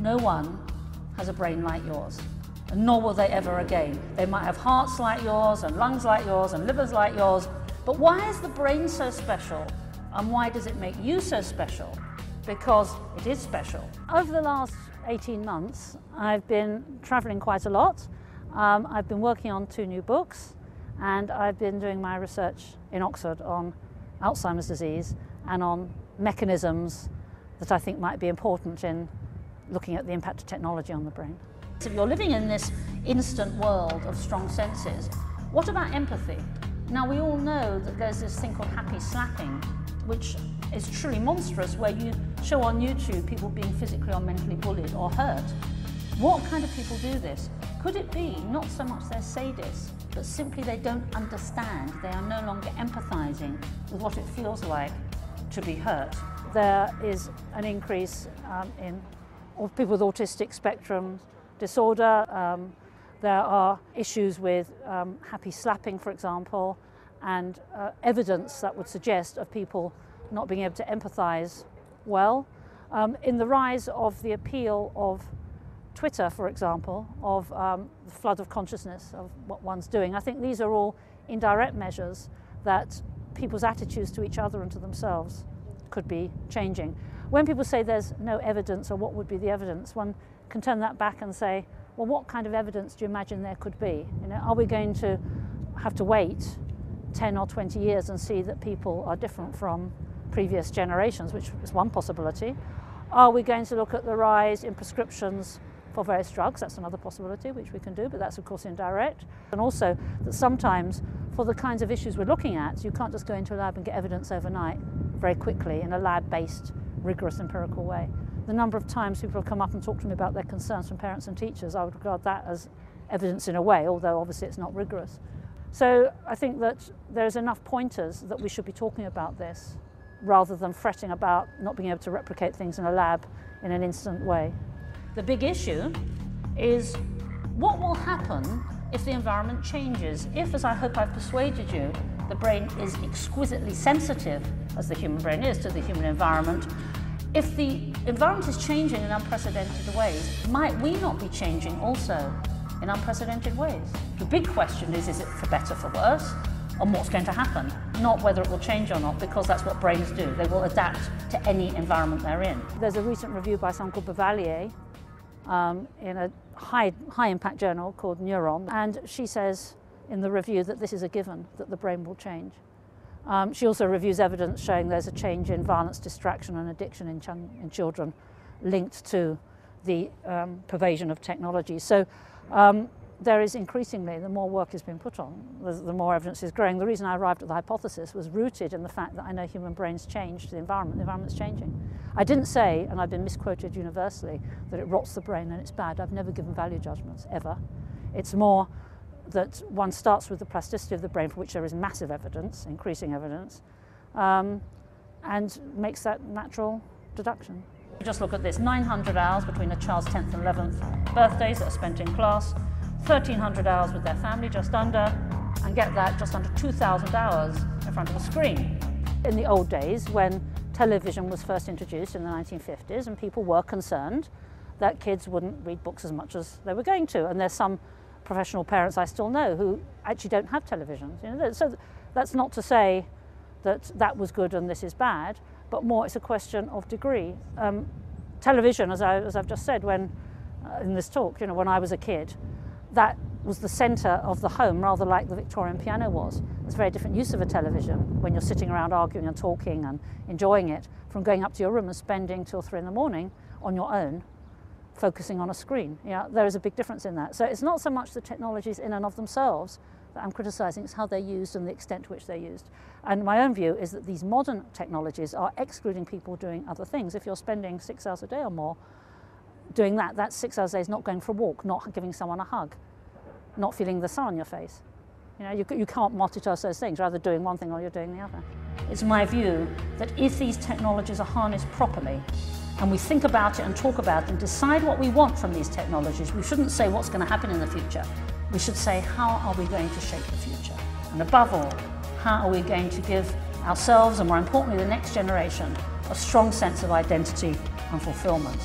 no one has a brain like yours, and nor will they ever again. They might have hearts like yours, and lungs like yours, and livers like yours, but why is the brain so special, and why does it make you so special? Because it is special. Over the last 18 months, I've been traveling quite a lot. I've been working on 2 new books, and I've been doing my research in Oxford on Alzheimer's disease and on mechanisms that I think might be important in looking at the impact of technology on the brain. If you're living in this instant world of strong senses, what about empathy? Now, we all know that there's this thing called happy slapping, which is truly monstrous, where you show on YouTube people being physically or mentally bullied or hurt. What kind of people do this? Could it be not so much they're sadists, but simply they don't understand, they are no longer empathizing with what it feels like to be hurt? There is an increase in people with autistic spectrum disorder. There are issues with happy slapping, for example, and evidence that would suggest of people not being able to empathize well. In the rise of the appeal of Twitter, for example, of the flood of consciousness of what one's doing, I think these are all indirect measures that people's attitudes to each other and to themselves could be changing. When people say there's no evidence, or what would be the evidence, one can turn that back and say, well, what kind of evidence do you imagine there could be? You know, are we going to have to wait 10 or 20 years and see that people are different from previous generations, which is one possibility? Are we going to look at the rise in prescriptions for various drugs? That's another possibility which we can do, but that's of course indirect. And also that sometimes for the kinds of issues we're looking at, you can't just go into a lab and get evidence overnight very quickly in a lab-based, rigorous, empirical way. The number of times people have come up and talked to me about their concerns from parents and teachers, I would regard that as evidence in a way, although obviously it's not rigorous. So I think that there's enough pointers that we should be talking about this rather than fretting about not being able to replicate things in a lab in an instant way. The big issue is what will happen if the environment changes. If, as I hope I've persuaded you, the brain is exquisitely sensitive, as the human brain is, to the human environment, if the environment is changing in unprecedented ways, might we not be changing also in unprecedented ways? The big question is it for better, for worse, and what's going to happen? Not whether it will change or not, because that's what brains do. They will adapt to any environment they're in. There's a recent review by someone called Bavalier in a high impact journal called Neuron, and she says in the review that this is a given, that the brain will change. She also reviews evidence showing there's a change in violence, distraction and addiction in children linked to the pervasion of technology. So there is increasingly, the more work has been put on, the more evidence is growing. The reason I arrived at the hypothesis was rooted in the fact that I know human brains change the environment's changing. I didn't say, and I've been misquoted universally, that it rots the brain and it's bad. I've never given value judgments, ever. It's more that one starts with the plasticity of the brain, for which there is massive evidence, increasing evidence, and makes that natural deduction. Just look at this, 900 hours between a child's 10th and 11th birthdays that are spent in class, 1,300 hours with their family, just under, and get that, just under 2,000 hours in front of a screen. In the old days, when television was first introduced in the 1950s, and people were concerned that kids wouldn't read books as much as they were going to, and there's some professional parents I still know who actually don't have televisions. You know, so that's not to say that that was good and this is bad, but more it's a question of degree. Television, as I've just said, when in this talk, you know, when I was a kid, that was the centre of the home, rather like the Victorian piano was. It's a very different use of a television when you're sitting around arguing and talking and enjoying it, from going up to your room and spending till 3 in the morning on your own, focusing on a screen. Yeah, there is a big difference in that. So it's not so much the technologies in and of themselves that I'm criticising, it's how they're used and the extent to which they're used. And my own view is that these modern technologies are excluding people doing other things. If you're spending 6 hours a day or more doing that, that's 6 hours a day is not going for a walk, not giving someone a hug, not feeling the sun on your face. You know, you can't multitask those things, rather doing one thing while you're doing the other. It's my view that if these technologies are harnessed properly, and we think about it and talk about it and decide what we want from these technologies, we shouldn't say what's going to happen in the future. We should say, how are we going to shape the future? And above all, how are we going to give ourselves, and more importantly the next generation, a strong sense of identity and fulfillment?